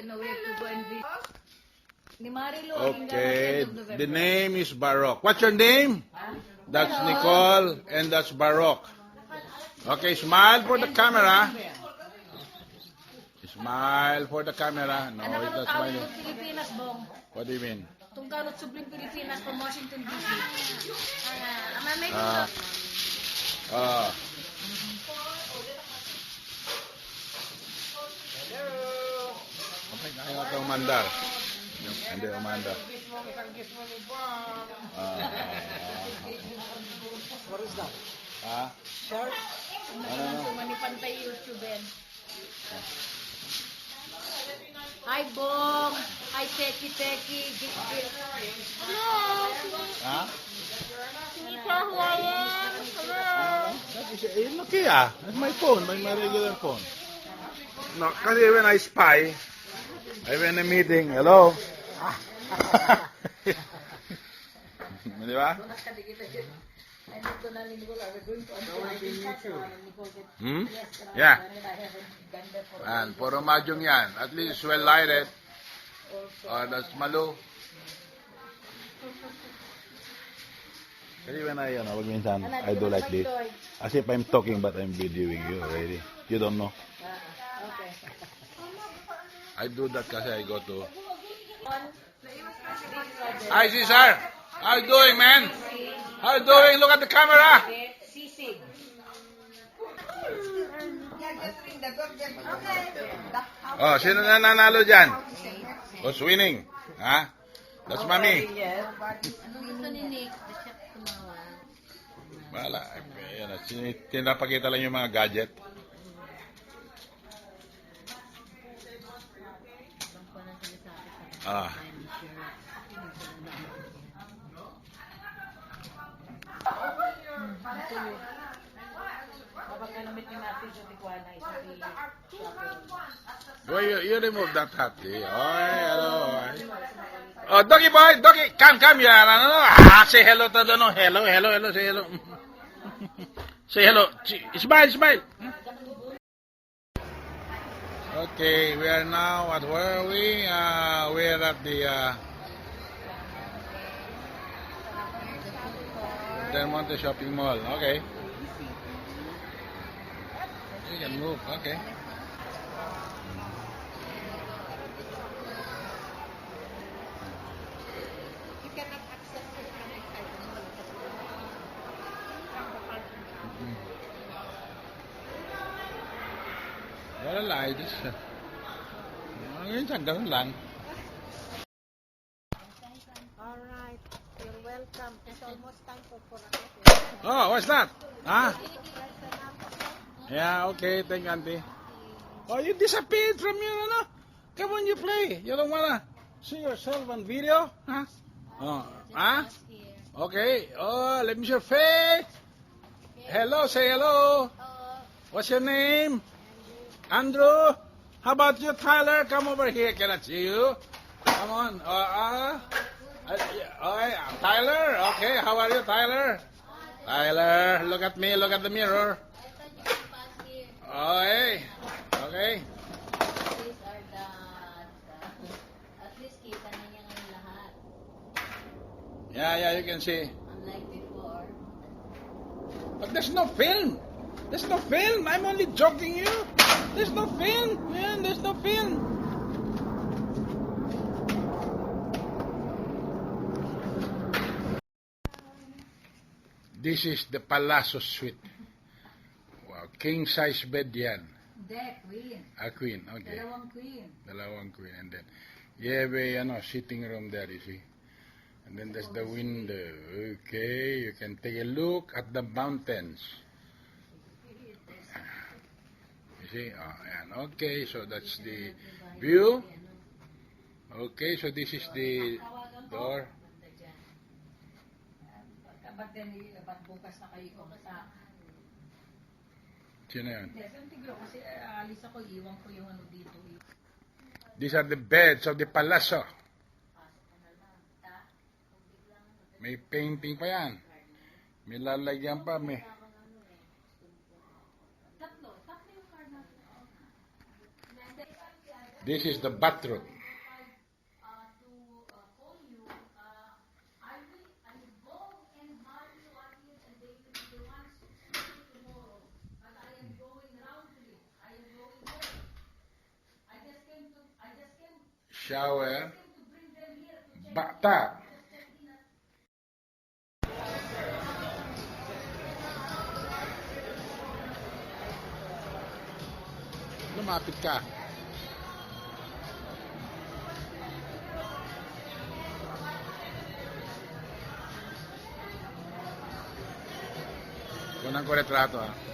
No, we have to go and visit. Ni Marilo. Okay, the name is Baroque. What's your name? That's Nicole, and that's Baroque. Okay, smile for the camera. Smile for the camera. No, it's not smiling. Pilipinas, Bong. What do you mean? Tunggalot Subling Pilipinas from Washington, D.C. Okay, kaya ka umandar. Hindi umandar. What is that? Shirt? Manipantay YouTube. Hi, Bong. Hi, Teki. Hello. Hello. Okay, that's my phone, my regular phone. No, kasi when I spy, I'm in a meeting. Hello? Di ba? Yeah. And puro mahjong yan. At least well lighted. That's Malu. Kasi when I, pag minsan, I do like this. As if I'm talking but I'm videoing you already. You don't know. Okay. I do that kasi I go to... Hi, Cesar. How you doing, man? How you doing? Look at the camera. Sisig. Oh, sino na nanalo dyan? Who's winning? Ha? That's Mami. Anong gusto ni Nick? Wala. Tinapakita lang yung mga gadget. Ah. Well, you remove that hat. Eh? Oh, hello. Oh, doggy boy, doggy, come here. Say hello to the hello, say hello. Say hello. Smile. Okay, we are now at where are we? We're at the Del Monte Shopping Mall. Okay. You can move. Okay. You cannot access it from inside the mall. Wala lang. Minsan ganun lang. Alright, you're welcome. It's almost time for coffee. Oh, what's that? Huh? Yeah, okay. Thank you, Auntie. Oh, you disappeared from your, Come on, you play. You don't wanna see yourself on video? Huh? Oh, huh? Okay. Oh, let me see your face. Hello, say hello. What's your name? Andrew. How about you, Tyler? Come over here. Can I see you? Come on. Tyler. Okay. How are you, Tyler? Tyler, look at me. Look at the mirror. Okay. Okay. These are at least kita na niya ngayon lahat. Yeah, you can see. Unlike before. But there's no film. There's no film. I'm only joking you. There's no film. Man, there's no film. This is the Palazzo Suite. Wow, king size bed yan. Hindi, queen. Queen, okay. Dalawang queen. And then you have a sitting room there, you see. And then there's the window. Okay, you can take a look at the mountains. You see? And okay, so that's the view. Okay, so this is the door. Kapag bukas na kayo sa... Sino yan? Kasi alis ako, iwan ko yung dito. These are the beds of the palazzo. May painting pa yan. May lalagyan pa. May... This is the bathroom. Shower, bathtub. Lumapit ka. Kunan ko retrato, ha.